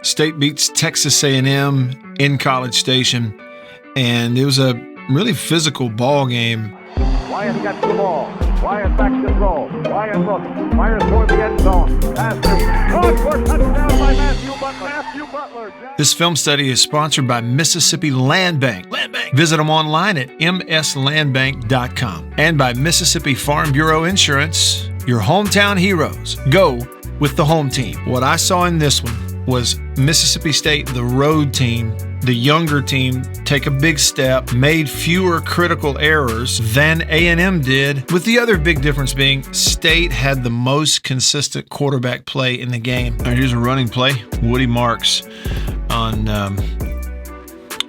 State beats Texas A&M in College Station, and it was a really physical ball game. Wyatt gets the ball. Wyatt back to throw. Wyatt looks. Fires toward the end zone. Pass to caught for touchdown by Matthew Butler. This film study is sponsored by Mississippi Land Bank. Visit them online at mslandbank.com. And by Mississippi Farm Bureau Insurance, your hometown heroes. Go with the home team. What I saw in this one was Mississippi State, the road team, the younger team, take a big step, made fewer critical errors than A&M did, with the other big difference being State had the most consistent quarterback play in the game. All right, here's a running play. Woody Marks on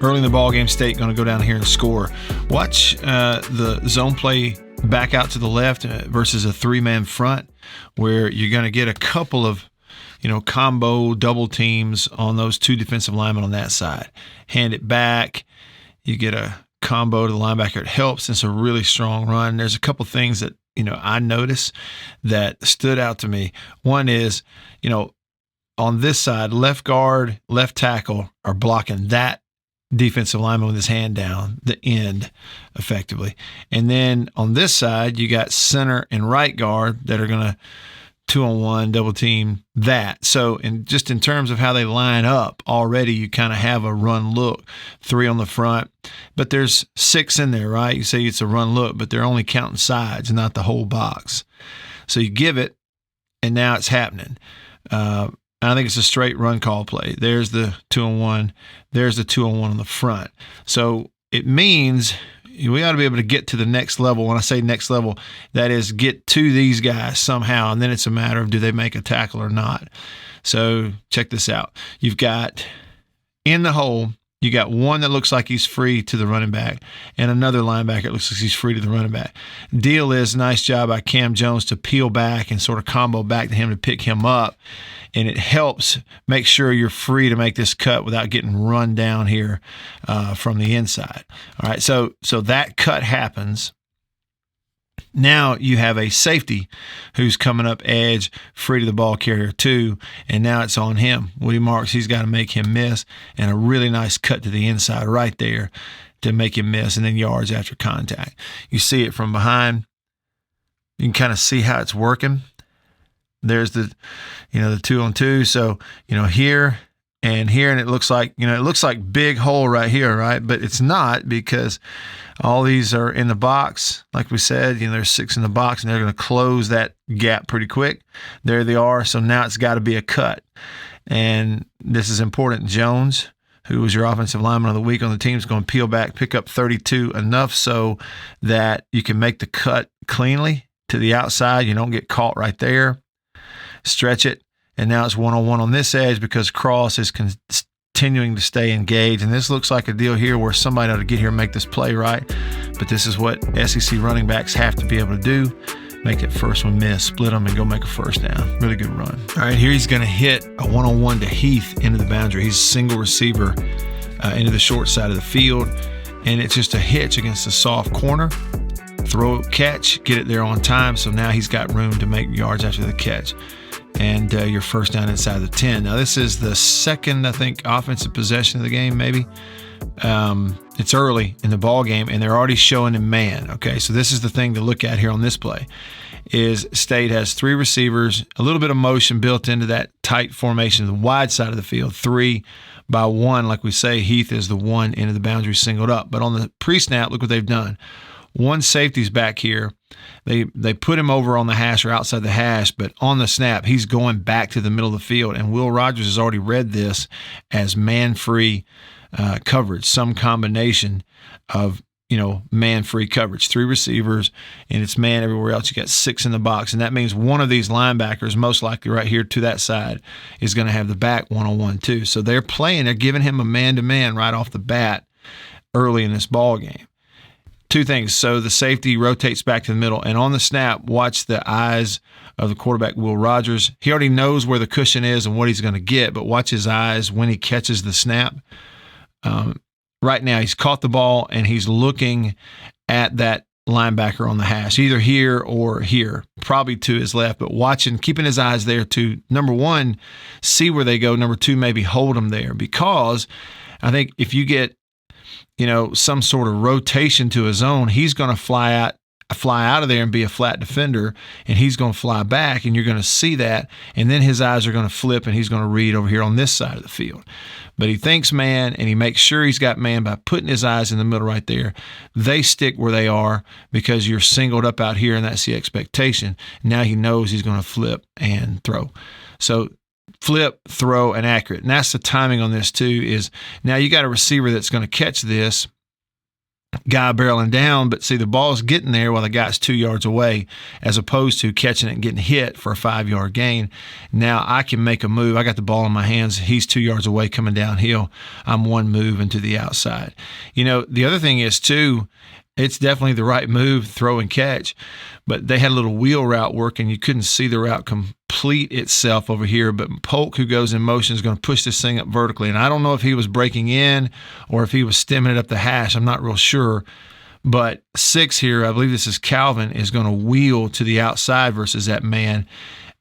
early in the ball game. State going to go down here and score. Watch the zone play back out to the left versus a three-man front, where you're going to get a couple of combo double teams on those two defensive linemen on that side. Hand it back. You get a combo to the linebacker. It helps. It's a really strong run. There's a couple things that, I noticed that stood out to me. One is, on this side, left guard, left tackle are blocking that defensive lineman with his hand down, the end, effectively. And then on this side, you got center and right guard that are going to 2-on-1 double team that. So in terms of how they line up, already you kind of have a run look, 3 on the front, but there's 6 in there, right? You say it's a run look, but they're only counting sides, not the whole box. So you give it, and now it's happening. I think it's a straight run call play. There's the 2-on-1. There's the 2-on-1 on the front. So it means we ought to be able to get to the next level. When I say next level, that is get to these guys somehow, and then it's a matter of do they make a tackle or not. So check this out. You've got in the hole, you got one that looks like he's free to the running back, and another linebacker that looks like he's free to the running back. Deal is, nice job by Cam Jones to peel back and sort of combo back to him to pick him up, and it helps make sure you're free to make this cut without getting run down here from the inside. All right, so that cut happens. Now you have a safety who's coming up edge, free to the ball carrier too, and now it's on him. Woody Marks, he's got to make him miss, and a really nice cut to the inside right there to make him miss, and then yards after contact. You see it from behind. You can kind of see how it's working. There's the 2-on-2. So, here and here, and it looks like, big hole right here, right? But it's not, because all these are in the box. Like we said, there's 6 in the box, and they're going to close that gap pretty quick. There they are. So now it's got to be a cut. And this is important. Jones, who was your offensive lineman of the week on the team, is going to peel back, pick up 32, enough so that you can make the cut cleanly to the outside. You don't get caught right there. Stretch it, and now it's 1-on-1 on this edge because Cross is continuing to stay engaged. And this looks like a deal here where somebody ought to get here and make this play right. But this is what SEC running backs have to be able to do. Make that first one miss, split them, and go make a first down. Really good run. All right, here he's going to hit a 1-on-1 to Heath into the boundary. He's a single receiver into the short side of the field, and it's just a hitch against a soft corner. Throw, catch, get it there on time. So now he's got room to make yards after the catch. And your first down inside the 10. Now, this is the second, I think, offensive possession of the game, maybe. It's early in the ball game, and they're already showing him man. Okay, so this is the thing to look at here on this play, is State has 3 receivers, a little bit of motion built into that tight formation, the wide side of the field, 3 by 1. Like we say, Heath is the one into the boundary singled up. But on the pre-snap, look what they've done. One safety's back here. They put him over on the hash or outside the hash, but on the snap, he's going back to the middle of the field. And Will Rogers has already read this as man-free coverage, some combination of, man-free coverage. 3 receivers, and it's man everywhere else. You got 6 in the box, and that means one of these linebackers, most likely right here to that side, is going to have the back 1-on-1 too. So they're giving him a man-to-man right off the bat early in this ball game. 2 things. So the safety rotates back to the middle, and on the snap, watch the eyes of the quarterback, Will Rogers. He already knows where the cushion is and what he's going to get, but watch his eyes when he catches the snap. Right now, he's caught the ball, and he's looking at that linebacker on the hash, either here or here, probably to his left, but watching, keeping his eyes there to, number one, see where they go. Number two, maybe hold them there, because I think if you get, some sort of rotation to his own, he's going to fly out of there and be a flat defender, and he's going to fly back, and you're going to see that, and then his eyes are going to flip, and he's going to read over here on this side of the field. But he thinks man, and he makes sure he's got man by putting his eyes in the middle right there. They stick where they are because you're singled up out here, and that's the expectation. Now he knows he's going to flip and throw. So flip, throw, and accurate. And that's the timing on this too, is now you got a receiver that's going to catch this guy barreling down, but see, the ball's getting there while the guy's 2 yards away, as opposed to catching it and getting hit for a 5-yard gain. Now I can make a move. I got the ball in my hands. He's 2 yards away coming downhill. I'm one move into the outside. The other thing is too, it's definitely the right move, throw and catch, but they had a little wheel route working. You couldn't see the route complete itself over here, but Polk, who goes in motion, is going to push this thing up vertically. And I don't know if he was breaking in or if he was stemming it up the hash. I'm not real sure. But 6 here, I believe this is Calvin, is going to wheel to the outside versus that man.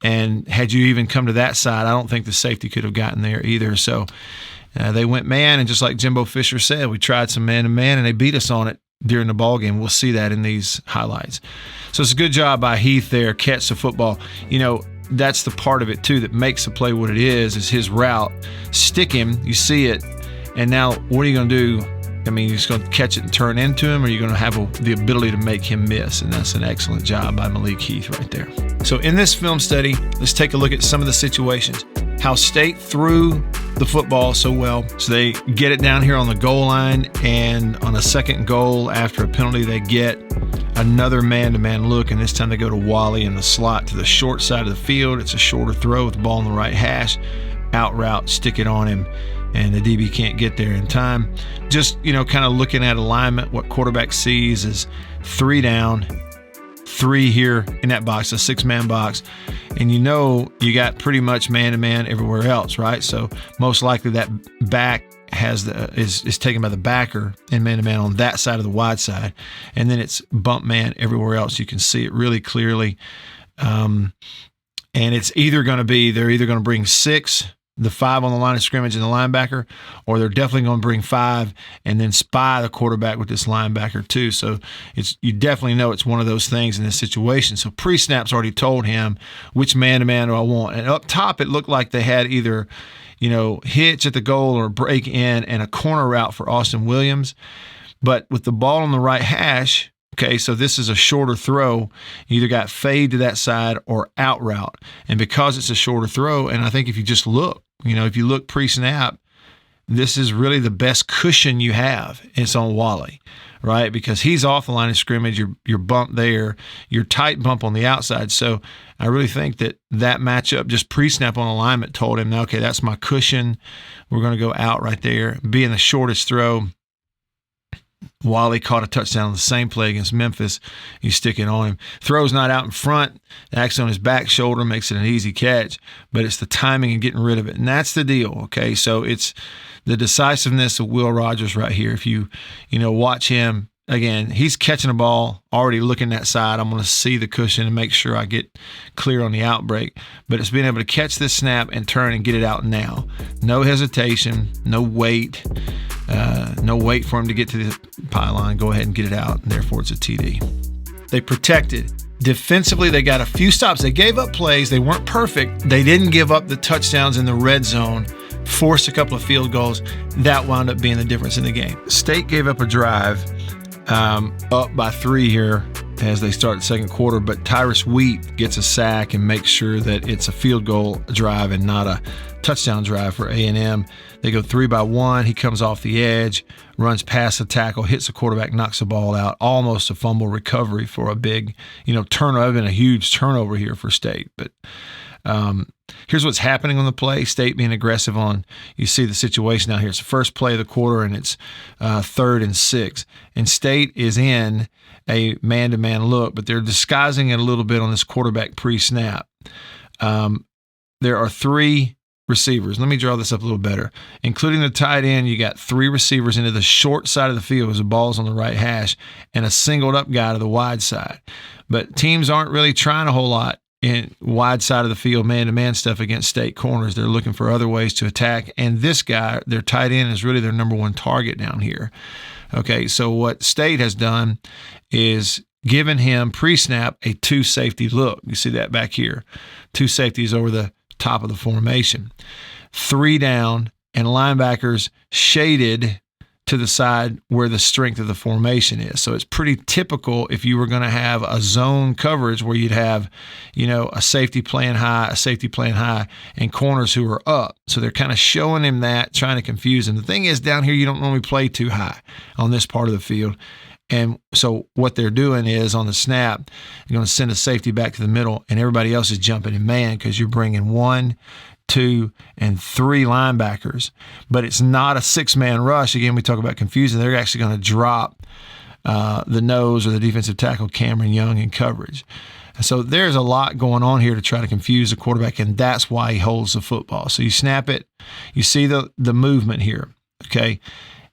And had you even come to that side, I don't think the safety could have gotten there either. So they went man, and just like Jimbo Fisher said, we tried some man-to-man, and they beat us on it during the ball game. We'll see that in these highlights. So it's a good job by Heath there, catch the football. That's the part of it too that makes the play what it is his route. Stick him, you see it, and now what are you going to do? You're just going to catch it and turn into him, or you're going to have the ability to make him miss, and that's an excellent job by Malik Heath right there. So in this film study, let's take a look at some of the situations. How State threw the football so well. So they get it down here on the goal line, and on a second goal after a penalty, they get another man-to-man look, and this time they go to Walley in the slot to the short side of the field. It's a shorter throw with the ball on the right hash. Out route, stick it on him, and the DB can't get there in time. Just, kind of looking at alignment, what quarterback sees is 3 down, 3 here in that box, a 6-man box, and you got pretty much man-to-man everywhere else, right? So most likely that back is taken by the backer and man-to-man on that side of the wide side, and then it's bump man everywhere else. You can see it really clearly, and it's they're either going to bring 6, the 5 on the line of scrimmage and the linebacker, or they're definitely going to bring 5 and then spy the quarterback with this linebacker too. So you definitely know it's one of those things in this situation. So pre-snap's already told him which man-to-man do I want. And up top, it looked like they had either, hitch at the goal or break in and a corner route for Austin Williams. But with the ball on the right hash, okay, so this is a shorter throw. You either got fade to that side or out route. And because it's a shorter throw, and I think if you just look, if you look pre-snap, this is really the best cushion you have. It's on Walley, right? Because he's off the line of scrimmage, your bump there, your tight bump on the outside. So I really think that matchup, just pre-snap on alignment, told him, okay, that's my cushion. We're going to go out right there. Being the shortest throw, Walley caught a touchdown on the same play against Memphis. You stick it on him. Throw's not out in front. Acts on his back shoulder, makes it an easy catch, but it's the timing and getting rid of it. And that's the deal, okay? So it's the decisiveness of Will Rogers right here. If you watch him, again, he's catching a ball, already looking that side. I'm going to see the cushion and make sure I get clear on the outbreak. But it's being able to catch this snap and turn and get it out now. No hesitation, no wait. No wait for him to get to the pylon. Go ahead and get it out, and therefore it's a TD. They protected. Defensively, they got a few stops. They gave up plays. They weren't perfect. They didn't give up the touchdowns in the red zone, forced a couple of field goals. That wound up being the difference in the game. State gave up a drive up by 3 here as they start the second quarter, but Tyrus Wheat gets a sack and makes sure that it's a field goal drive and not a touchdown drive for A&M. They go 3-by-1. He comes off the edge, runs past the tackle, hits the quarterback, knocks the ball out. Almost a fumble recovery for a big, turnover, and a huge turnover here for State. But here's what's happening on the play. State being aggressive on, you see the situation out here. It's the first play of the quarter, and it's 3rd and 6. And State is in a man-to-man look, but they're disguising it a little bit on this quarterback pre-snap. There are 3 receivers. Let me draw this up a little better. Including the tight end, you got 3 receivers into the short side of the field as the ball's on the right hash, and a singled up guy to the wide side. But teams aren't really trying a whole lot in wide side of the field, man-to-man stuff against state corners. They're looking for other ways to attack, and this guy, their tight end, is really their number one target down here. Okay, so what state has done is given him pre-snap a 2 safety look. You see that back here. 2 safeties over the top of the formation. 3 down, and linebackers shaded to the side where the strength of the formation is. So it's pretty typical if you were going to have a zone coverage where you'd have, a safety playing high, and corners who are up. So they're kind of showing him that, trying to confuse him. The thing is, down here, you don't normally play too high on this part of the field. And so what they're doing is on the snap, you're going to send a safety back to the middle, and everybody else is jumping in man because you're bringing 1, 2, and 3 linebackers. But it's not a 6-man rush. Again, we talk about confusing. They're actually going to drop the nose or the defensive tackle, Cameron Young, in coverage. And so there's a lot going on here to try to confuse the quarterback, and that's why he holds the football. So you snap it. You see the movement here, okay?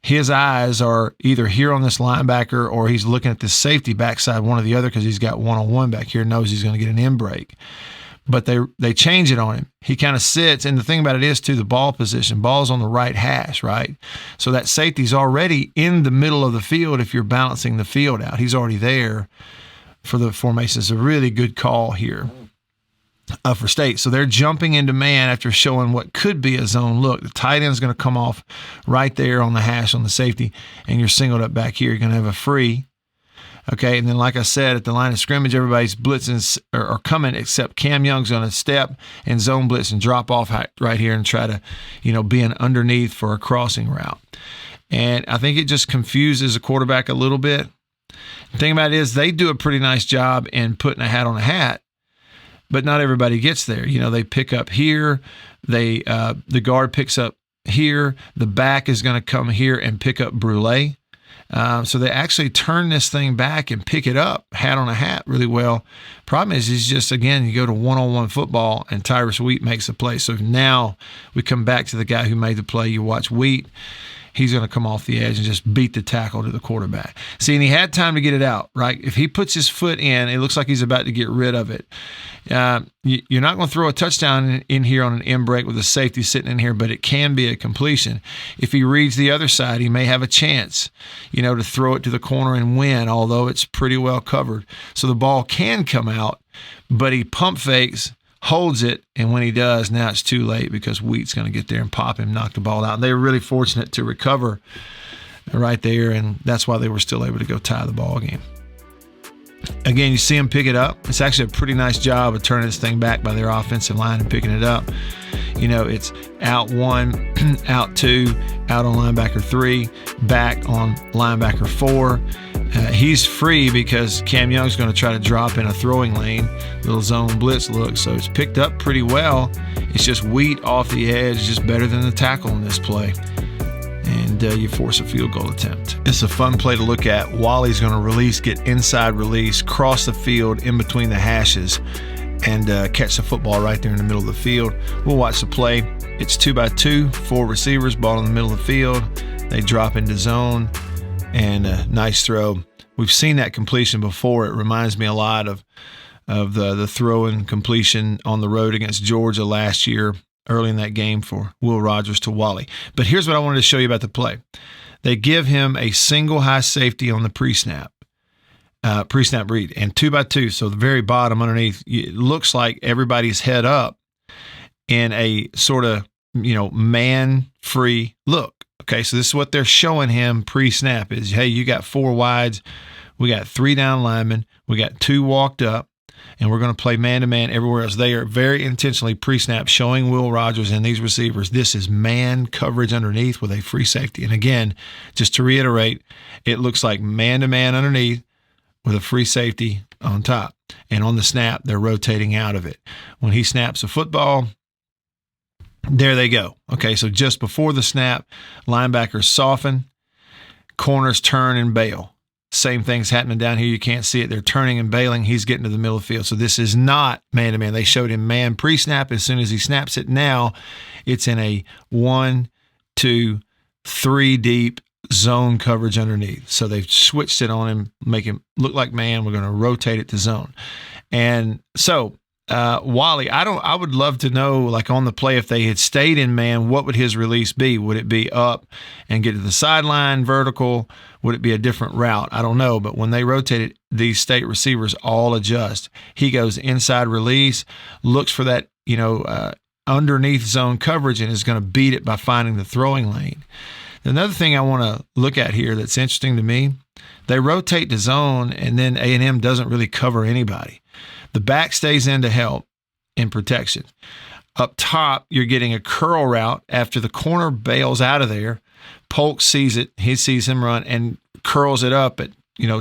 His eyes are either here on this linebacker or he's looking at this safety backside, one or the other, because he's got one-on-one back here, knows he's going to get an in break. But they change it on him. He kind of sits, and the thing about it is, too, the ball position. Ball's on the right hash, right? So that safety's already in the middle of the field if you're balancing the field out. He's already there for the formation. It's a really good call here for state. So they're jumping into man after showing what could be a zone look. The tight end's going to come off right there on the hash on the safety, and you're singled up back here. You're going to have a free. Okay, and then like I said, at the line of scrimmage, everybody's blitzing or coming except Cam Young's going to step and zone blitz and drop off right here and try to, be an underneath for a crossing route. And I think it just confuses a quarterback a little bit. The thing about it is they do a pretty nice job in putting a hat on a hat, but not everybody gets there. They pick up here. The guard picks up here. The back is going to come here and pick up Brule. So they actually turn this thing back and pick it up, hat on a hat, really well. Problem is just, again, you go to one-on-one football, and Tyrus Wheat makes the play. So now we come back to the guy who made the play. You watch Wheat. He's going to come off the edge and just beat the tackle to the quarterback. See, and he had time to get it out, right? If he puts his foot in, it looks like he's about to get rid of it. You're not going to throw a touchdown in here on an in break with a safety sitting in here, but it can be a completion. If he reads the other side, he may have a chance, to throw it to the corner and win, although it's pretty well covered. So the ball can come out, but he pump fakes, holds it, and when he does, now it's too late because Wheat's going to get there and pop him, knock the ball out. And they were really fortunate to recover right there, and that's why they were still able to go tie the ball game. Again, you see him pick it up. It's actually a pretty nice job of turning this thing back by their offensive line and picking it up. It's out 1, out 2, out on linebacker 3, back on linebacker 4. He's free because Cam Young's going to try to drop in a throwing lane, little zone blitz look. So it's picked up pretty well. It's just Wheat off the edge, just better than the tackle in this play. And you force a field goal attempt. It's a fun play to look at. Wally's going to release, get inside release, cross the field in between the hashes, and catch the football right there in the middle of the field. We'll watch the play. It's 2x2, 4 receivers, ball in the middle of the field. They drop into zone, and a nice throw. We've seen that completion before. It reminds me a lot of the throw and completion on the road against Georgia last year, early in that game for Will Rogers to Walley. But here's what I wanted to show you about the play. They give him a single high safety on the pre-snap read, and 2x2, so the very bottom underneath, it looks like everybody's head up in a sort of, man-free look. Okay, so this is what they're showing him pre-snap is, hey, you got 4 wides, we got 3 down linemen, we got 2 walked up, and we're going to play man-to-man everywhere else. They are very intentionally pre-snap showing Will Rogers and these receivers, this is man coverage underneath with a free safety. And again, just to reiterate, it looks like man-to-man underneath with a free safety on top. And on the snap, they're rotating out of it. When he snaps a football, there they go. Okay, so just before the snap, linebackers soften, corners turn and bail. Same thing's happening down here. You can't see it. They're turning and bailing. He's getting to the middle of the field. So this is not man-to-man. They showed him man pre-snap. As soon as he snaps it now, it's in a 1, 2, 3 deep zone coverage underneath. So they've switched it on him, make him look like man. We're going to rotate it to zone. And so Walley, I would love to know, like on the play, if they had stayed in man, what would his release be? Would it be up and get to the sideline vertical? Would it be a different route? I don't know. But when they rotate it, these state receivers all adjust. He goes inside release, looks for that, underneath zone coverage, and is going to beat it by finding the throwing lane. Another thing I want to look at here that's interesting to me, they rotate to zone, and then A&M doesn't really cover anybody. The back stays in to help in protection. Up top, you're getting a curl route after the corner bails out of there. Polk sees it. He sees him run and curls it up at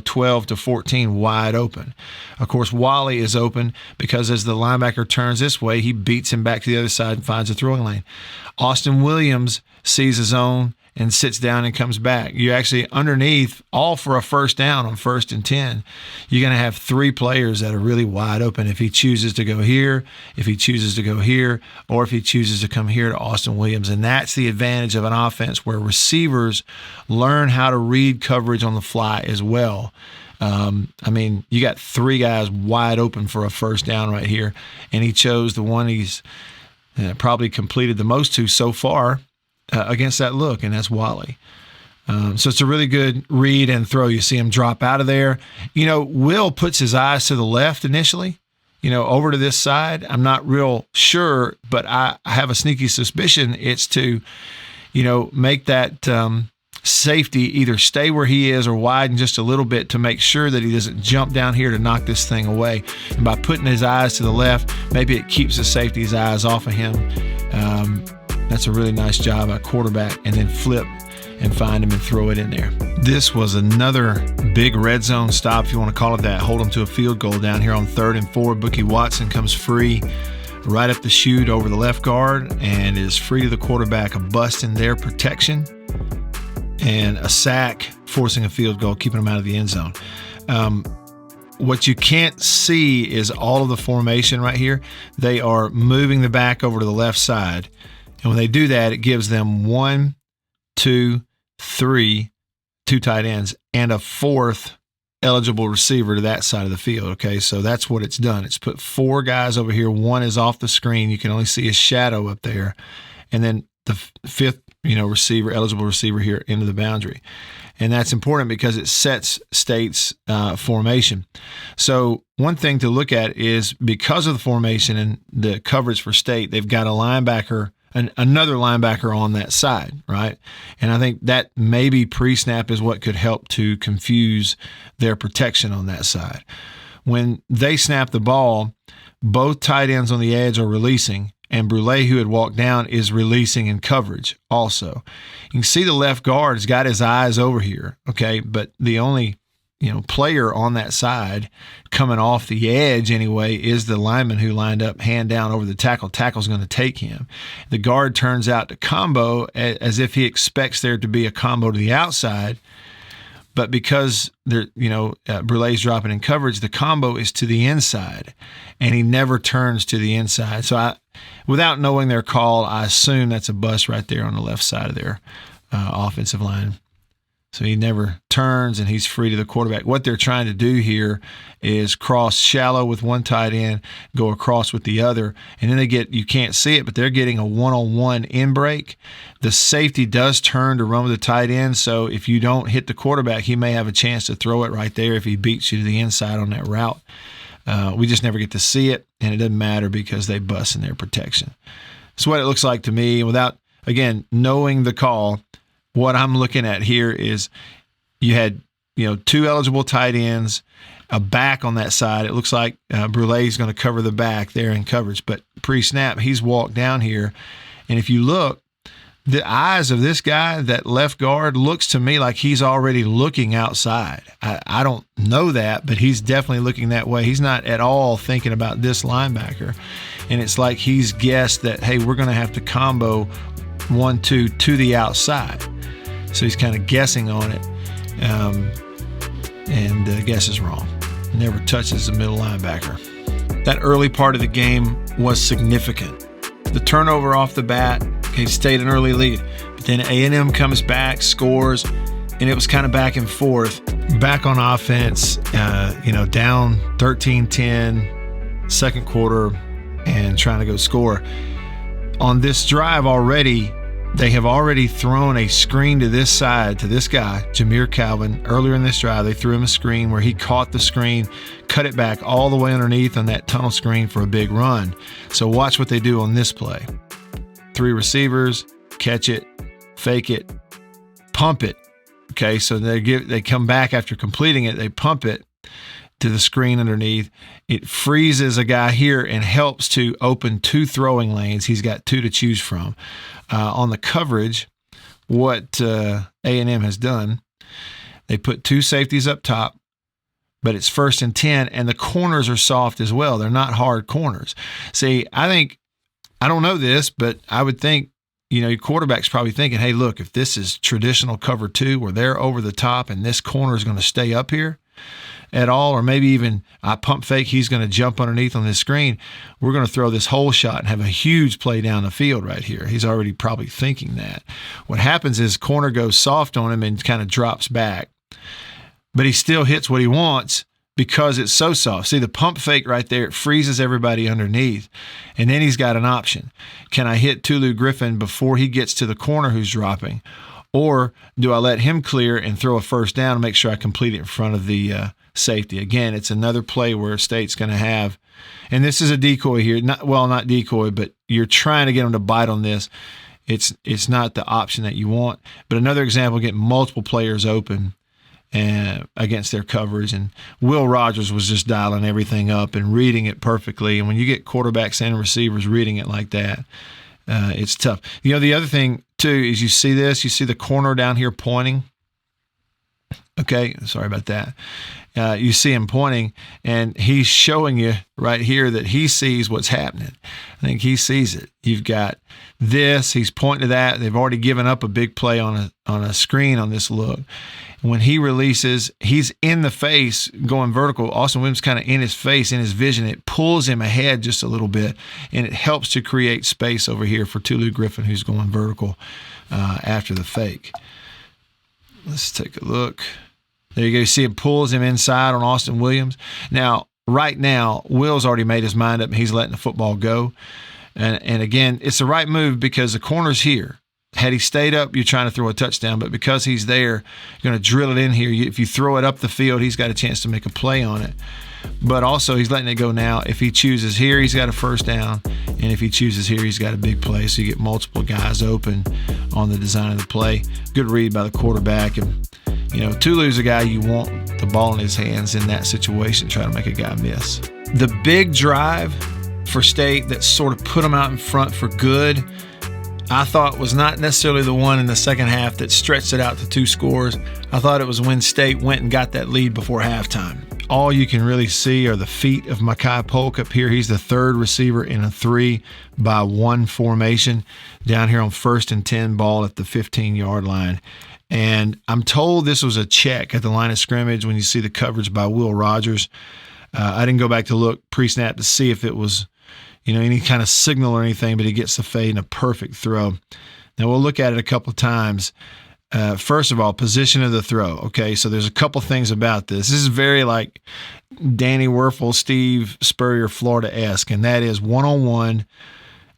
12 to 14 wide open. Of course, Walley is open because as the linebacker turns this way, he beats him back to the other side and finds a throwing lane. Austin Williams sees his own and sits down and comes back. You actually underneath, all for a first down on 1st and 10. You're going to have 3 players that are really wide open if he chooses to go here, if he chooses to go here, or if he chooses to come here to Austin Williams. And that's the advantage of an offense where receivers learn how to read coverage on the fly as well. You got 3 guys wide open for a first down right here, and he chose the one he's probably completed the most to so far against that look, and that's Walley. So it's a really good read and throw. You see him drop out of there. Will puts his eyes to the left initially, over to this side. I'm not real sure, but I have a sneaky suspicion it's to, make that safety either stay where he is or widen just a little bit to make sure that he doesn't jump down here to knock this thing away. And by putting his eyes to the left, maybe it keeps the safety's eyes off of him. That's a really nice job by quarterback, and then flip and find him and throw it in there. This was another big red zone stop, if you want to call it that. Hold him to a field goal down here on 3rd and 4. Bookie Watson comes free right up the chute over the left guard and is free to the quarterback. A bust in their protection and a sack, forcing a field goal, keeping him out of the end zone. What you can't see is all of the formation right here. They are moving the back over to the left side. And when they do that, it gives them 1, 2, 3, 2 tight ends, and a 4th eligible receiver to that side of the field. Okay, so that's what it's done. It's put 4 guys over here. 1 is off the screen. You can only see his shadow up there. And then the 5th, eligible receiver here into the boundary. And that's important because it sets State's formation. So one thing to look at is because of the formation and the coverage for State, they've got a linebacker, another linebacker on that side, right? And I think that maybe pre-snap is what could help to confuse their protection on that side. When they snap the ball, both tight ends on the edge are releasing, and Brule, who had walked down, is releasing in coverage also. You can see the left guard has got his eyes over here, okay? But the only player on that side coming off the edge anyway is the lineman who lined up hand down over the tackle. Tackle's going to take him. The guard turns out to combo as if he expects there to be a combo to the outside. But because Brule's dropping in coverage, the combo is to the inside, and he never turns to the inside. So without knowing their call, I assume that's a bust right there on the left side of their offensive line. So he never turns, and he's free to the quarterback. What they're trying to do here is cross shallow with one tight end, go across with the other, and then you can't see it, but they're getting a one-on-one in break. The safety does turn to run with the tight end, so if you don't hit the quarterback, he may have a chance to throw it right there if he beats you to the inside on that route. We just never get to see it, and it doesn't matter because they bust in their protection. That's what it looks like to me. Without, again, knowing the call, what I'm looking at here is you had, 2 eligible tight ends, a back on that side. It looks like Brule's going to cover the back there in coverage, but pre-snap, he's walked down here. And if you look, the eyes of this guy, that left guard, looks to me like he's already looking outside. I don't know that, but he's definitely looking that way. He's not at all thinking about this linebacker. And it's like he's guessed that, hey, we're going to have to combo 1-2 to the outside. So he's kind of guessing on it. and guesses wrong. Never touches the middle linebacker. That early part of the game was significant. The turnover off the bat, okay, stayed an early lead. But then A&M comes back, scores, and it was kind of back and forth. Back on offense, down 13-10, second quarter, and trying to go score. On this drive already, they have already thrown a screen to this side, to this guy, Jameer Calvin. Earlier in this drive, they threw him a screen where he caught the screen, cut it back all the way underneath on that tunnel screen for a big run. So watch what they do on this play. 3 receivers, catch it, fake it, pump it. Okay, so they come back after completing it, they pump it to the screen underneath. It freezes a guy here and helps to open 2 throwing lanes. He's got 2 to choose from. On the coverage, what A&M has done, they put 2 safeties up top, but it's 1st and 10, and the corners are soft as well. They're not hard corners. See, I don't know this, but I would think, your quarterback's probably thinking, hey, look, if this is traditional cover 2 where they're over the top and this corner is going to stay up here at all, or maybe even I pump fake, he's going to jump underneath on this screen, we're going to throw this hole shot and have a huge play down the field right here. He's already probably thinking that. What happens is corner goes soft on him and kind of drops back, but he still hits what he wants because it's so soft. See, the pump fake right there, it freezes everybody underneath, and then he's got an option. Can I hit Tulu Griffin before he gets to the corner who's dropping? Or do I let him clear and throw a first down and make sure I complete it in front of the safety? Again, it's another play where State's going to have, and this is a decoy here. Not decoy, but you're trying to get them to bite on this. It's not the option that you want. But another example, getting multiple players open against their coverage, and Will Rogers was just dialing everything up and reading it perfectly. And when you get quarterbacks and receivers reading it like that, it's tough. The other thing too is you see the corner down here pointing. Okay, sorry about that. You see him pointing, and he's showing you right here that he sees what's happening. I think he sees it. You've got this. He's pointing to that. They've already given up a big play on a screen on this look. When he releases, he's in the face going vertical. Austin Williams kind of in his face, in his vision. It pulls him ahead just a little bit, and it helps to create space over here for Tulu Griffin, who's going vertical after the fake. Let's take a look. There you go. You see it pulls him inside on Austin Williams. Now, right now, Will's already made his mind up, and he's letting the football go. And again, it's the right move because the corner's here. Had he stayed up, you're trying to throw a touchdown, but because he's there, you're going to drill it in here. If you throw it up the field, he's got a chance to make a play on it. But also, he's letting it go now. If he chooses here, he's got a first down. And if he chooses here, he's got a big play. So you get multiple guys open on the design of the play. Good read by the quarterback. And, Tulu's a guy you want the ball in his hands in that situation, trying to make a guy miss. The big drive for State that sort of put them out in front for good, I thought was not necessarily the one in the second half that stretched it out to 2 scores. I thought it was when State went and got that lead before halftime. All you can really see are the feet of Mekhi Polk up here. He's the 3rd receiver in a 3-by-1 formation down here on 1st and 10, ball at the 15-yard line. And I'm told this was a check at the line of scrimmage when you see the coverage by Will Rogers. I didn't go back to look pre-snap to see if it was any kind of signal or anything, but he gets the fade and a perfect throw. Now, we'll look at it a couple of times. First of all, position of the throw. Okay, so there's a couple things about this. This is very like Danny Werfel, Steve Spurrier, Florida-esque, and that is one-on-one,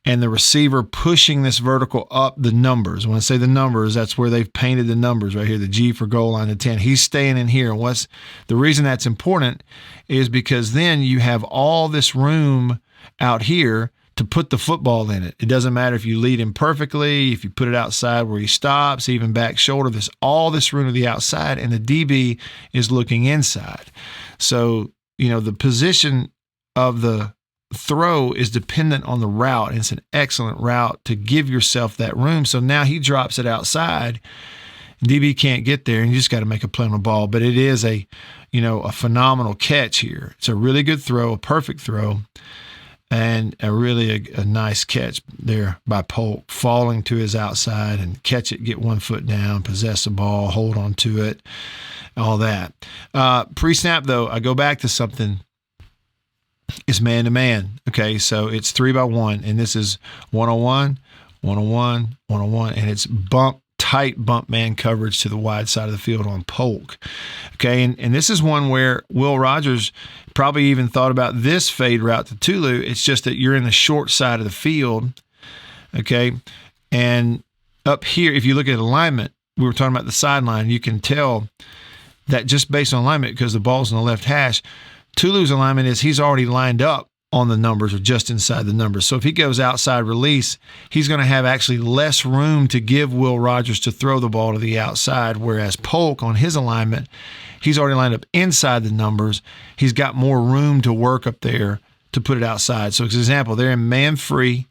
and the receiver pushing this vertical up the numbers. When I say the numbers, that's where they've painted the numbers right here, the G for goal line, the 10. He's staying in here. And the reason that's important is because then you have all this room out here to put the football in it. It doesn't matter if you lead him perfectly, if you put it outside where he stops, even back shoulder. There's all this room to the outside, and the DB is looking inside. So, the position of the throw is dependent on the route, and it's an excellent route to give yourself that room. So now he drops it outside. DB can't get there, and you just got to make a play on the ball. But it is a phenomenal catch here. It's a really good throw, a perfect throw. And a nice catch there by Polk, falling to his outside and catch it, get 1 foot down, possess the ball, hold on to it, all that. Pre-snap, though, I go back to something. It's man-to-man. Okay, so it's 3-by-1, and this is 1-on-1, 1-on-1, 1-on-1, and it's tight bump man coverage to the wide side of the field on Polk. Okay, and this is one where Will Rogers probably even thought about this fade route to Tulu. It's just that you're in the short side of the field, okay? And up here, if you look at alignment, we were talking about the sideline, you can tell that just based on alignment, because the ball's in the left hash, Tulu's alignment is he's already lined up on the numbers or just inside the numbers. So if he goes outside release, he's going to have actually less room to give Will Rogers to throw the ball to the outside, whereas Polk on his alignment, he's already lined up inside the numbers. He's got more room to work up there to put it outside. So, as an example, they're in man free,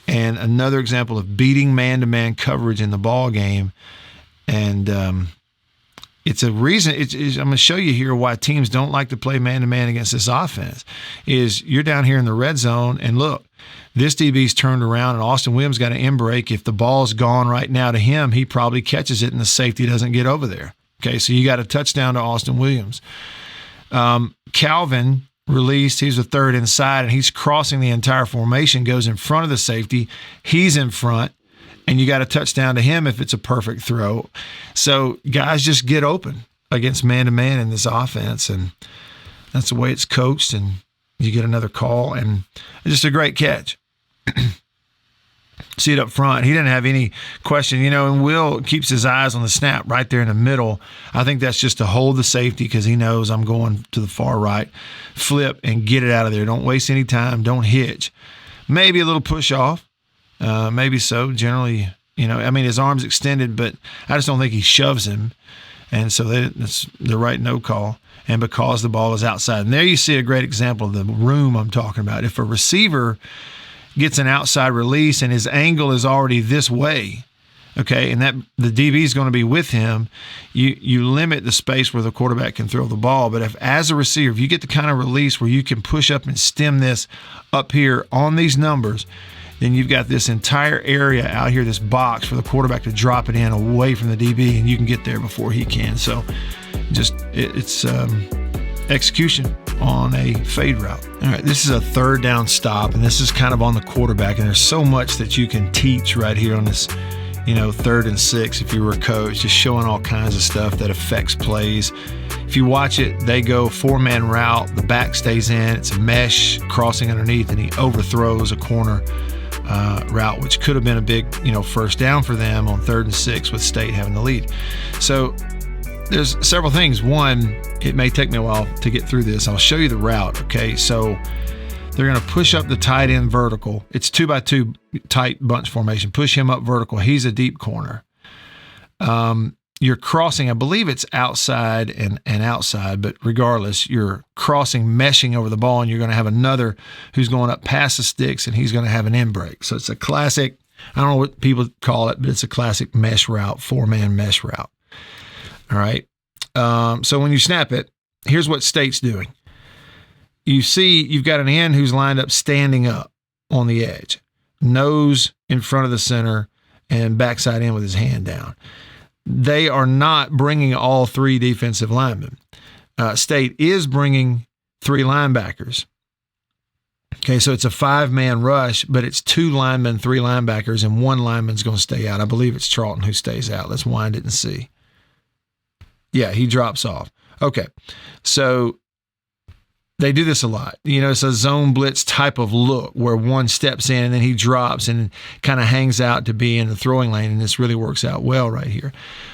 and another example of beating man-to-man coverage in the ball game. And it's a reason. I'm going to show you here why teams don't like to play man-to-man against this offense. Is you're down here in the red zone, and look, this DB's turned around, and Austin Williams got an in break. If the ball's gone right now to him, he probably catches it, and the safety doesn't get over there. Okay, so you got a touchdown to Austin Williams. Calvin released. He's the third inside, and he's crossing the entire formation, goes in front of the safety. He's in front, and you got a touchdown to him if it's a perfect throw. So guys just get open against man-to-man in this offense, and that's the way it's coached, and you get another call, and just a great catch. See it up front. He didn't have any question, and Will keeps his eyes on the snap right there in the middle. I think that's just to hold the safety because he knows I'm going to the far right. Flip and get it out of there. Don't waste any time. Don't hitch. Maybe a little push off. Maybe so. Generally, his arm's extended, but I just don't think he shoves him. And so that's the right no call. And because the ball is outside. And there you see a great example of the room I'm talking about. If a receiver gets an outside release and his angle is already this way, okay, and that the DB is going to be with him, you limit the space where the quarterback can throw the ball. But if, as a receiver, if you get the kind of release where you can push up and stem this up here on these numbers, then you've got this entire area out here, this box for the quarterback to drop it in away from the DB, and you can get there before he can. So just it's execution on a fade route. All right, this is a third down stop, and this is kind of on the quarterback, and there's so much that you can teach right here on this, 3rd and 6 if you were a coach, just showing all kinds of stuff that affects plays. If you watch it, they go 4-man route, the back stays in, it's a mesh crossing underneath, and he overthrows a corner route, which could have been a big, first down for them on 3rd and 6 with State having the lead. So there's several things. One, it may take me a while to get through this. I'll show you the route, okay? So they're going to push up the tight end vertical. It's 2-by-2 tight bunch formation. Push him up vertical. He's a deep corner. You're crossing, I believe it's outside and outside, but regardless, you're crossing, meshing over the ball, and you're going to have another who's going up past the sticks, and he's going to have an in break. So it's a classic, I don't know what people call it, but it's a classic mesh route, 4-man mesh route. All right. So when you snap it, here's what State's doing. You see you've got an end who's lined up standing up on the edge, nose in front of the center, and backside in with his hand down. They are not bringing all 3 defensive linemen. State is bringing 3 linebackers. Okay, so it's a 5-man rush, but it's 2 linemen, 3 linebackers, and 1 lineman's going to stay out. I believe it's Charlton who stays out. Let's wind it and see. Yeah, he drops off. Okay, so they do this a lot. It's a zone blitz type of look where one steps in and then he drops and kind of hangs out to be in the throwing lane, and this really works out well right here.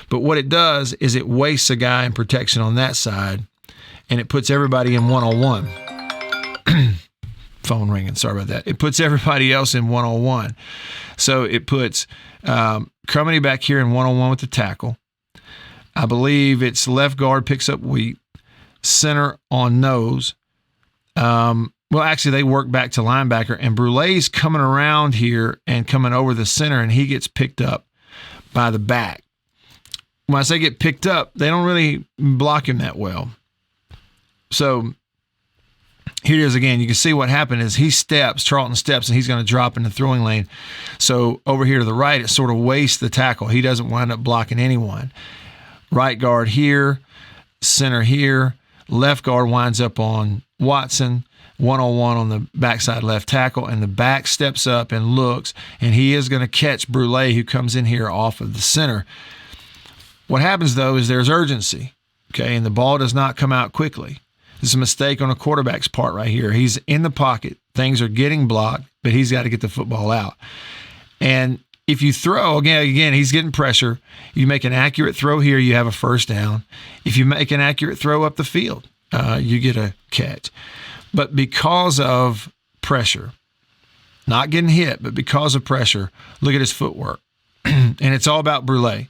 But what it does is it wastes a guy in protection on that side, and it puts everybody in one-on-one. Phone ringing, sorry about that. It puts everybody else in one-on-one. So it puts Crumity back here in one-on-one with the tackle. I believe it's left guard picks up Wheat, center on nose. Well, actually, they work back to linebacker, and Brule's coming around here and coming over the center, and he gets picked up by the back. When I say get picked up, they don't really block him that well. So here it is again. You can see what happened is Charlton steps, and he's going to drop in the throwing lane. So over here to the right, it sort of wastes the tackle. He doesn't wind up blocking anyone. Right guard here, center here, left guard winds up on Watson, one-on-one on the backside left tackle, and the back steps up and looks, and he is going to catch Brule, who comes in here off of the center. What happens, though, is there's urgency, okay, and the ball does not come out quickly. This is a mistake on a quarterback's part right here. He's in the pocket. Things are getting blocked, but he's got to get the football out. And if you throw, again, he's getting pressure. You make an accurate throw here, you have a first down. If you make an accurate throw up the field, you get a catch. But because of pressure, not getting hit, but because of pressure, look at his footwork. And it's all about Brule.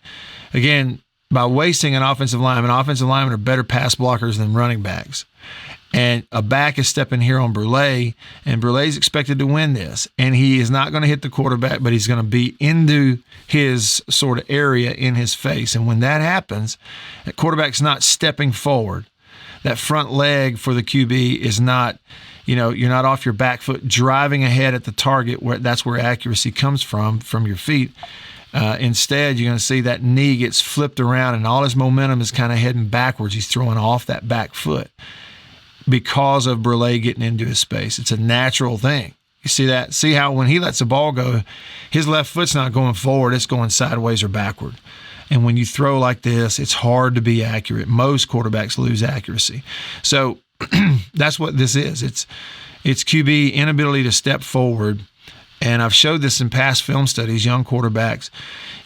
Again, by wasting an offensive lineman are better pass blockers than running backs. And a back is stepping here on Brule, and Brule's expected to win this. And he is not going to hit the quarterback, but he's going to be into his sort of area in his face. And when that happens, that quarterback's not stepping forward. That front leg for the QB is not, you're not off your back foot driving ahead at the target, that's where accuracy comes from your feet. Instead, you're going to see that knee gets flipped around, and all his momentum is kind of heading backwards. He's throwing off that back foot because of Brule getting into his space. It's a natural thing. You see that? See how when he lets the ball go, his left foot's not going forward, it's going sideways or backward. And when you throw like this, it's hard to be accurate. Most quarterbacks lose accuracy. So that's what this is. It's QB inability to step forward. And I've showed this in past film studies, young quarterbacks.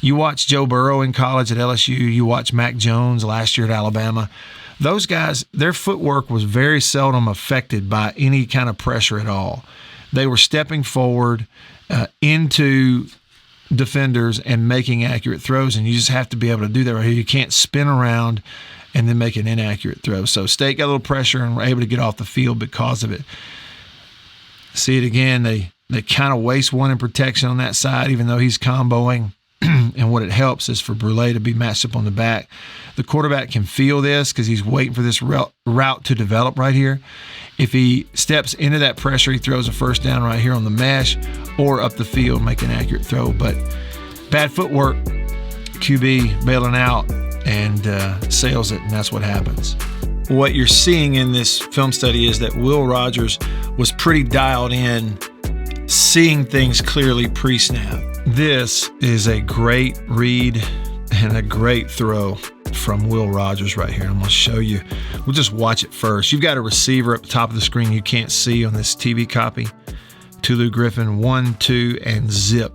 You watch Joe Burrow in college at LSU. You watch Mac Jones last year at Alabama. Those guys, their footwork was very seldom affected by any kind of pressure at all. They were stepping forward into defenders and making accurate throws, and you just have to be able to do that right here. You can't spin around and then make an inaccurate throw. So State got a little pressure and were able to get off the field because of it. See it again. They kind of waste one in protection on that side, even though he's comboing. And what it helps is for Brule to be matched up on the back. The quarterback can feel this because he's waiting for this route to develop right here. If he steps into that pressure, he throws a first down right here on the mesh or up the field, make an accurate throw. But bad footwork, QB bailing out and sails it, and that's what happens. What you're seeing in this film study is that Will Rogers was pretty dialed in, seeing things clearly pre-snap. This is a great read and a great throw from Will Rogers right here. I'm going to show you. We'll just watch it first. You've got a receiver up the top of the screen you can't see on this TV copy. Tulu Griffin, 1-2, and zip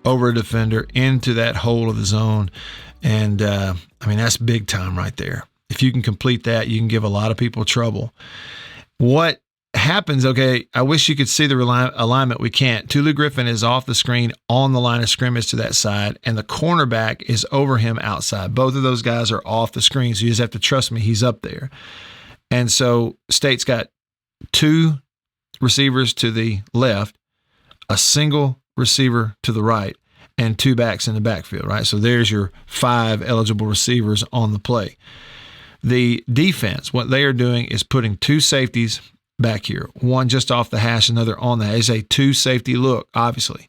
over a defender into that hole of the zone. And, that's big time right there. If you can complete that, you can give a lot of people trouble. What happens, I wish you could see the alignment. We can't. Tulu Griffin is off the screen on the line of scrimmage to that side, and the cornerback is over him outside. Both of those guys are off the screen, so you just have to trust me, he's up there. And so State's got two receivers to the left, a single receiver to the right, and two backs in the backfield, right? So there's your 5 eligible receivers on the play. The defense, what they are doing is putting 2 safeties back here, one just off the hash, another on that. It's a 2 safety look, obviously.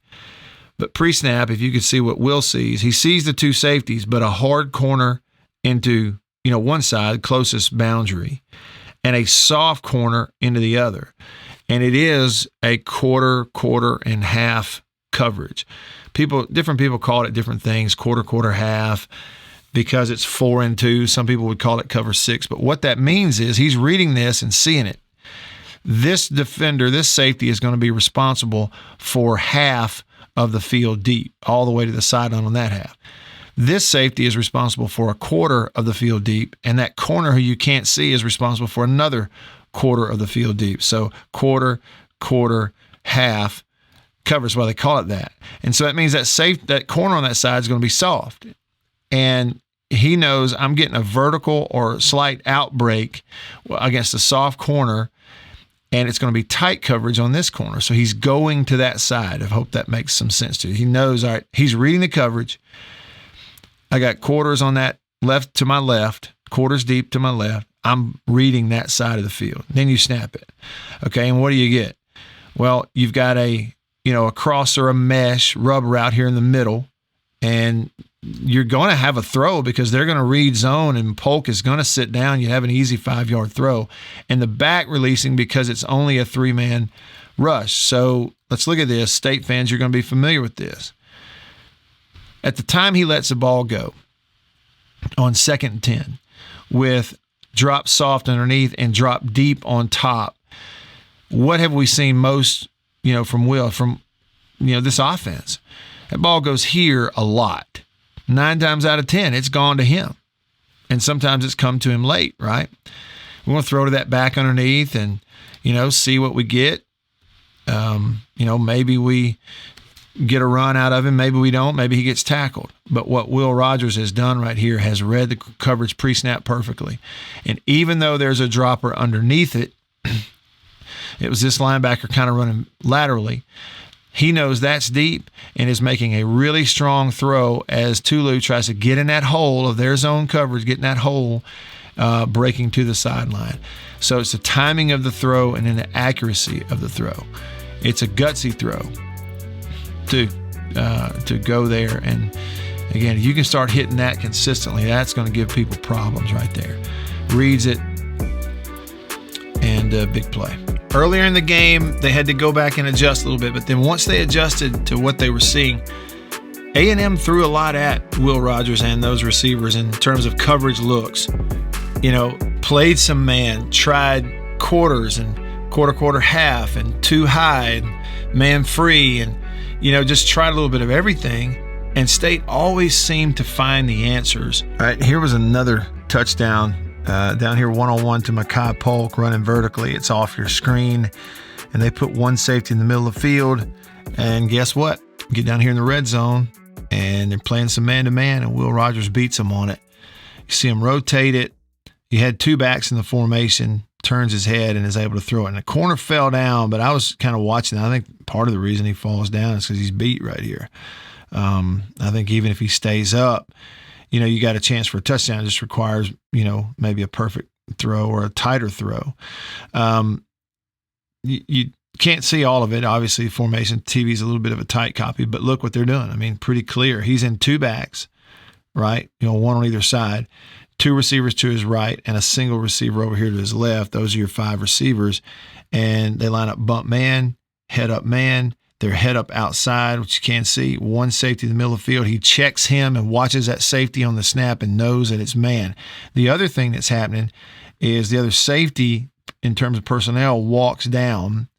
But pre-snap, if you could see what Will sees, he sees the 2 safeties, but a hard corner into, one side, closest boundary, and a soft corner into the other. And it is a quarter, and half coverage. Different people call it different things, quarter, half, because it's 4 and 2. Some people would call it cover 6. But what that means is he's reading this and seeing it. This defender, this safety is going to be responsible for half of the field deep, all the way to the sideline on that half. This safety is responsible for a quarter of the field deep, and that corner who you can't see is responsible for another quarter of the field deep. So quarter, half covers, why they call it that. And so that means that corner on that side is going to be soft. And he knows I'm getting a vertical or slight outbreak against a soft corner, and it's going to be tight coverage on this corner. So he's going to that side. I hope that makes some sense to you. He knows, all right, he's reading the coverage. I got quarters on that left to my left, quarters deep to my left. I'm reading that side of the field. Then you snap it. Okay, and what do you get? Well, you've got a cross or a mesh rubber out here in the middle, and you're going to have a throw because they're going to read zone, and Polk is going to sit down. You have an easy 5-yard throw. And the back releasing because it's only a 3-man rush. So let's look at this. State fans, you're going to be familiar with this. At the time he lets the ball go on 2nd and 10 with drop soft underneath and drop deep on top, what have we seen most, from Will, from, this offense? That ball goes here a lot. 9 times out of 10, it's gone to him. And sometimes it's come to him late, right? We're going to throw to that back underneath and, see what we get. Maybe we get a run out of him. Maybe we don't. Maybe he gets tackled. But what Will Rogers has done right here has read the coverage pre-snap perfectly. And even though there's a dropper underneath it, it was this linebacker kind of running laterally. He knows that's deep and is making a really strong throw as Tulu tries to get in that hole of their zone coverage, get in that hole, breaking to the sideline. So it's the timing of the throw and then the accuracy of the throw. It's a gutsy throw to go there. And, again, you can start hitting that consistently. That's going to give people problems right there. Reads it, and big play. Earlier in the game, they had to go back and adjust a little bit, but then once they adjusted to what they were seeing, A&M threw a lot at Will Rogers and those receivers in terms of coverage looks. Played some man, tried quarters and quarter half and too high and man free and, just tried a little bit of everything. And State always seemed to find the answers. All right, here was another touchdown. Down here, 1-on-1 to Mekhi Polk, running vertically. It's off your screen. And they put one safety in the middle of the field. And guess what? Get down here in the red zone, and they're playing some man-to-man, and Will Rogers beats them on it. You see him rotate it. He had 2 backs in the formation, turns his head, and is able to throw it. And the corner fell down, but I was kind of watching. I think part of the reason he falls down is because he's beat right here. I think even if he stays up, you got a chance for a touchdown. It just requires, maybe a perfect throw or a tighter throw. You can't see all of it. Obviously, formation TV is a little bit of a tight copy, but look what they're doing. I mean, pretty clear. He's in 2 backs, right? One on either side. 2 receivers to his right and a single receiver over here to his left. Those are your 5 receivers. And they line up bump man, head up man. They're head up outside, which you can't see. 1 safety in the middle of the field. He checks him and watches that safety on the snap and knows that it's man. The other thing that's happening is the other safety, in terms of personnel, walks down,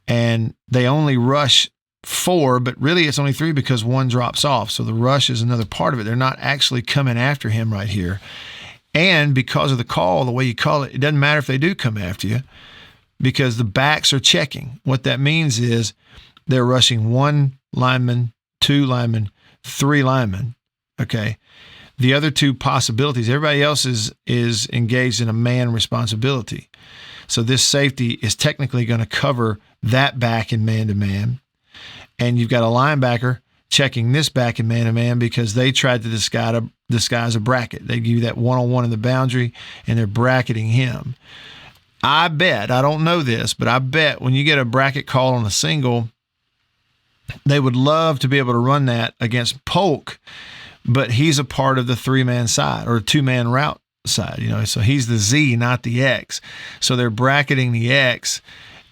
and they only rush 4, but really it's only 3 because 1 drops off. So the rush is another part of it. They're not actually coming after him right here. And because of the call, the way you call it, it doesn't matter if they do come after you because the backs are checking. What that means is they're rushing 1 lineman, 2 linemen, 3 linemen, okay? The other 2 possibilities, everybody else is engaged in a man responsibility. So this safety is technically going to cover that back in man-to-man. And you've got a linebacker checking this back in man-to-man because they tried to disguise a bracket. They give you that one-on-one in the boundary, and they're bracketing him. I bet, I don't know this, but I bet when you get a bracket call on a single, they would love to be able to run that against Polk, but he's a part of the 3-man side or 2-man route side, so he's the Z, not the X. So they're bracketing the X,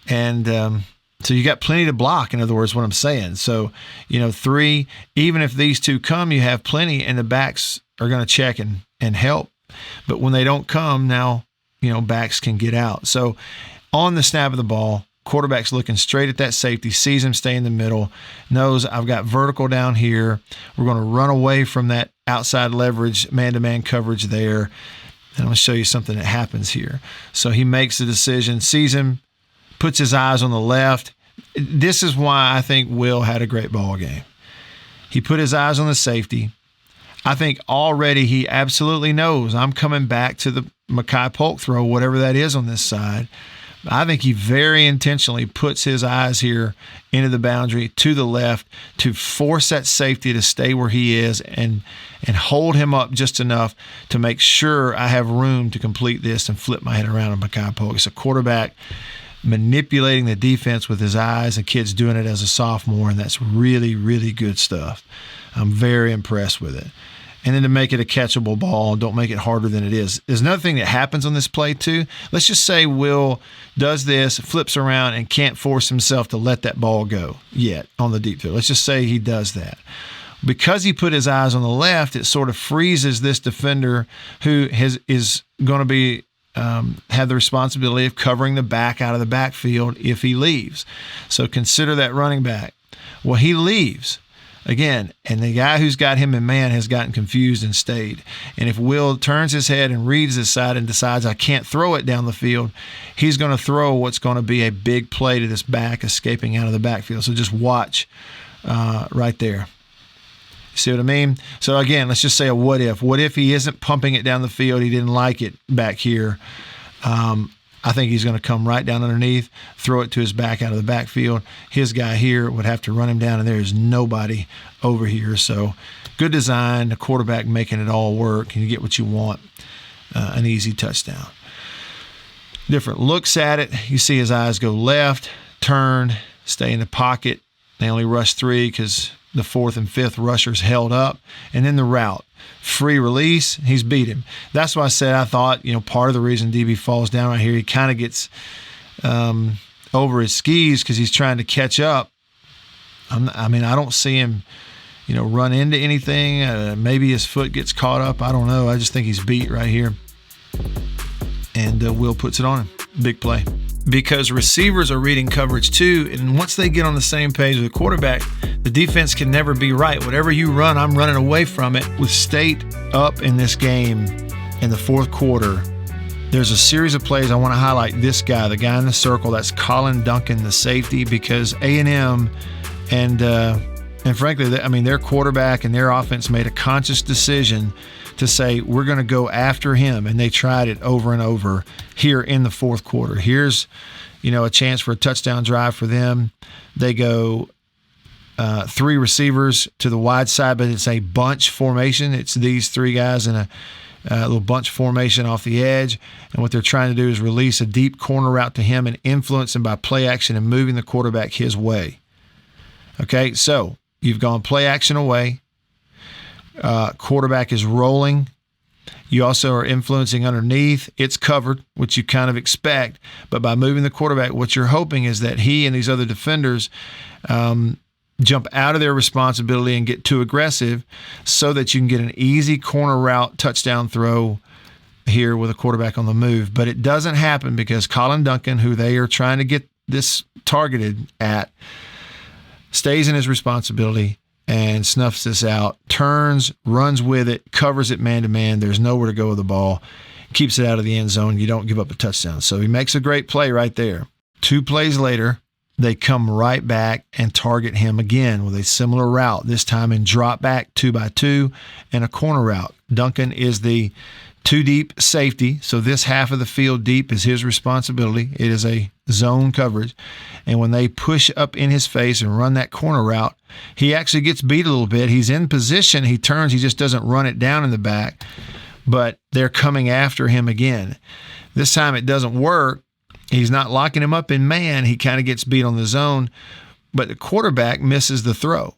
and so you got plenty to block, in other words, what I'm saying. So, 3, even if these 2 come, you have plenty, and the backs are going to check and help. But when they don't come, now, backs can get out. So on the snap of the ball, quarterback's looking straight at that safety, sees him stay in the middle, knows I've got vertical down here. We're going to run away from that outside leverage, man-to-man coverage there. And I'm going to show you something that happens here. So he makes the decision, sees him, puts his eyes on the left. This is why I think Will had a great ball game. He put his eyes on the safety. I think already he absolutely knows I'm coming back to the Mekhi Polk throw, whatever that is on this side. I think he very intentionally puts his eyes here into the boundary to the left to force that safety to stay where he is and hold him up just enough to make sure I have room to complete this and flip my head around on Mekhi Polk. It's a quarterback manipulating the defense with his eyes. The kid's doing it as a sophomore, and that's really, really good stuff. I'm very impressed with it. And then to make it a catchable ball, don't make it harder than it is. There's another thing that happens on this play too. Let's just say Will does this, flips around, and can't force himself to let that ball go yet on the deep throw. Let's just say he does that. Because he put his eyes on the left, it sort of freezes this defender who is going to be have the responsibility of covering the back out of the backfield if he leaves. So consider that running back. Well, he leaves. Again, and the guy who's got him in man has gotten confused and stayed. And if Will turns his head and reads this side and decides I can't throw it down the field, he's going to throw what's going to be a big play to this back escaping out of the backfield. So just watch right there. See what I mean? So again, let's just say a what if. What if he isn't pumping it down the field? He didn't like it back here. I think he's going to come right down underneath, throw it to his back out of the backfield. His guy here would have to run him down, and there is nobody over here. So good design, the quarterback making it all work, and you get what you want, an easy touchdown. Different looks at it. You see his eyes go left, turn, stay in the pocket. They only rush 3 because the 4th and 5th rushers held up. And then the route. Free release, he's beat him. That's why I said I thought, part of the reason DB falls down right here, he kind of gets over his skis because he's trying to catch up. I don't see him, run into anything. Maybe his foot gets caught up. I don't know. I just think he's beat right here. And Will puts it on him. Big play. Because receivers are reading coverage too, and once they get on the same page with the quarterback, the defense can never be right. Whatever you run, I'm running away from it. With State up in this game in the 4th quarter, there's a series of plays. I want to highlight this guy, the guy in the circle. That's Colin Duncan, the safety, because A&M and frankly, their quarterback and their offense made a conscious decision to say, we're going to go after him, and they tried it over and over here in the 4th quarter. Here's, a chance for a touchdown drive for them. They go 3 receivers to the wide side, but it's a bunch formation. It's these 3 guys in a little bunch formation off the edge, and what they're trying to do is release a deep corner route to him and influence him by play action and moving the quarterback his way. Okay, so you've gone play action away. Quarterback is rolling. You also are influencing underneath. It's covered, which you kind of expect. But by moving the quarterback, what you're hoping is that he and these other defenders jump out of their responsibility and get too aggressive so that you can get an easy corner route touchdown throw here with a quarterback on the move. But it doesn't happen because Colin Duncan, who they are trying to get this targeted at, stays in his responsibility and snuffs this out, turns, runs with it, covers it man-to-man. There's nowhere to go with the ball, keeps it out of the end zone. You don't give up a touchdown. So he makes a great play right there. 2 plays later, they come right back and target him again with a similar route, this time in drop back 2x2 and a corner route. Duncan is the 2-deep safety, so this half of the field deep is his responsibility. It is a zone coverage. And when they push up in his face and run that corner route, he actually gets beat a little bit. He's in position. He turns. He just doesn't run it down in the back. But they're coming after him again. This time it doesn't work. He's not locking him up in man. He kind of gets beat on the zone. But the quarterback misses the throw.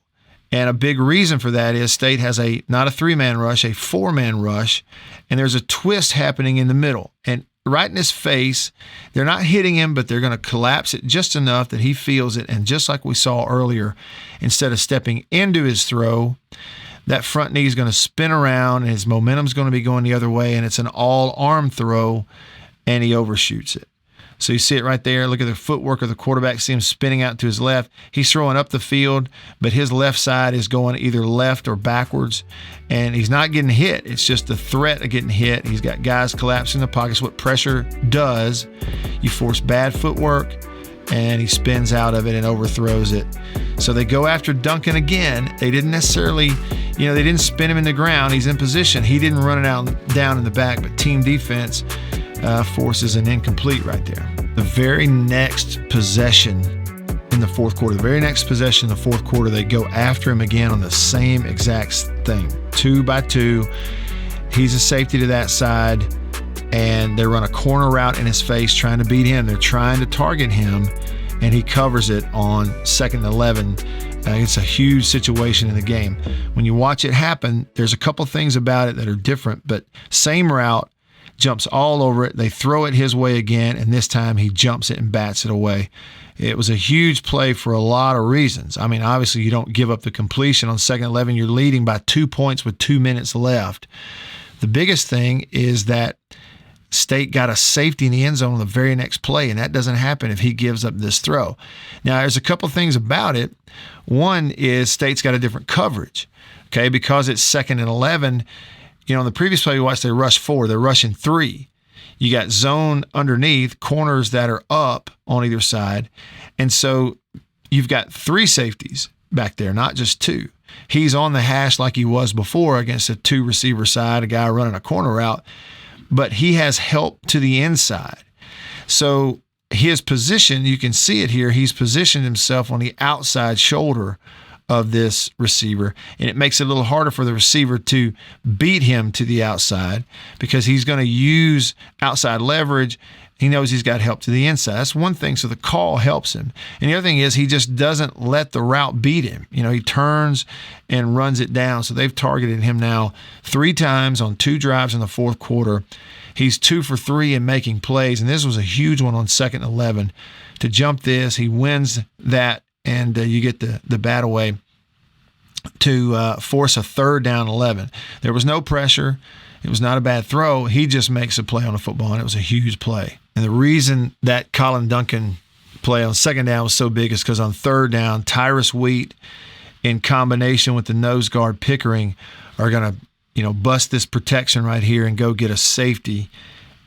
And a big reason for that is State has not a 3-man rush, a 4-man rush, and there's a twist happening in the middle. And right in his face, they're not hitting him, but they're going to collapse it just enough that he feels it. And just like we saw earlier, instead of stepping into his throw, that front knee is going to spin around, and his momentum is going to be going the other way, and it's an all-arm throw, and he overshoots it. So you see it right there. Look at the footwork of the quarterback. See him spinning out to his left. He's throwing up the field, but his left side is going either left or backwards, and he's not getting hit. It's just the threat of getting hit. He's got guys collapsing the pockets. What pressure does, you force bad footwork, and he spins out of it and overthrows it. So they go after Duncan again. They didn't necessarily, they didn't spin him in the ground. He's in position. He didn't run it out down in the back, but team defense forces an incomplete right there. The very next possession in the fourth quarter, they go after him again on the same exact thing. 2 by 2. He's a safety to that side, and they run a corner route in his face trying to beat him. They're trying to target him, and he covers it on 2nd and 11. It's a huge situation in the game. When you watch it happen, there's a couple things about it that are different, but same route, jumps all over it. They throw it his way again, and this time he jumps it and bats it away. It was a huge play for a lot of reasons. I mean, obviously you don't give up the completion on 2nd and 11. You're leading by 2 points with 2 minutes left. The biggest thing is that State got a safety in the end zone on the very next play, and that doesn't happen if he gives up this throw. Now, there's a couple things about it. One is State's got a different coverage, okay, because it's 2nd and 11. You know, in the previous play we watched, they rush 4. They're rushing 3. You got zone underneath, corners that are up on either side. And so you've got 3 safeties back there, not just 2. He's on the hash like he was before against a 2-receiver side, a guy running a corner route, but he has help to the inside. So his position, you can see it here, he's positioned himself on the outside shoulder of this receiver, and it makes it a little harder for the receiver to beat him to the outside because he's going to use outside leverage. He knows he's got help to the inside. That's one thing, so the call helps him. And the other thing is he just doesn't let the route beat him. You know, he turns and runs it down. So they've targeted him now 3 times on 2 drives in the fourth quarter. He's 2 for 3 in making plays, and this was a huge one on 2nd and 11. To jump this, he wins that, and you get the bat away to force a 3rd down 11. There was no pressure. It was not a bad throw. He just makes a play on the football, and it was a huge play. And the reason that Colin Duncan play on 2nd down was so big is because on 3rd down, Tyrus Wheat in combination with the nose guard Pickering are going to, you know, bust this protection right here and go get a safety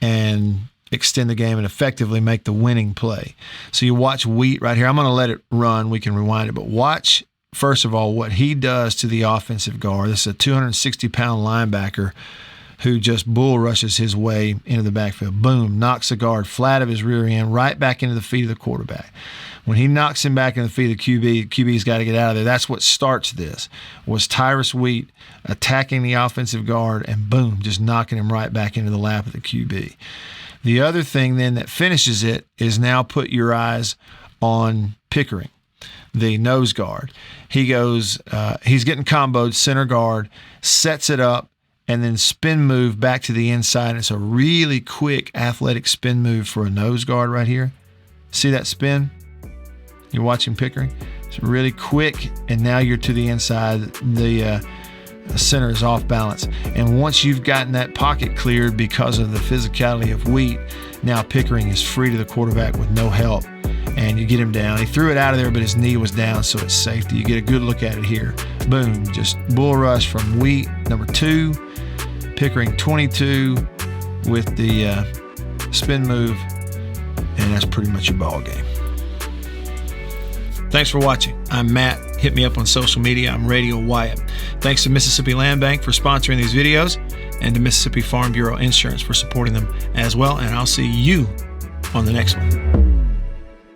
and extend the game and effectively make the winning play. So you watch Wheat right here. I'm going to let it run. We can rewind it, but watch, first of all, what he does to the offensive guard. This is a 260-pound linebacker who just bull rushes his way into the backfield. Boom, knocks the guard flat of his rear end right back into the feet of the quarterback. When he knocks him back in the feet of the QB's got to get out of there. That's what starts this, was Tyrus Wheat attacking the offensive guard and boom, just knocking him right back into the lap of the QB. The other thing then that finishes it is now put your eyes on Pickering, the nose guard. He goes, he's getting comboed, center guard, sets it up, and then spin move back to the inside. It's a really quick athletic spin move for a nose guard right here. See that spin? You're watching Pickering? It's really quick, and now you're to the inside. The center is off balance. And once you've gotten that pocket cleared because of the physicality of Wheat, now Pickering is free to the quarterback with no help, and you get him down. He threw it out of there, but his knee was down, so it's safety. You get a good look at it here. Boom, just bull rush from Wheat, number 2. Pickering 22 with the spin move, and that's pretty much your ball game. Thanks for watching. I'm Matt. Hit me up on social media. I'm Radio Wyatt. Thanks to Mississippi Land Bank for sponsoring these videos, and to Mississippi Farm Bureau Insurance for supporting them as well. And I'll see you on the next one.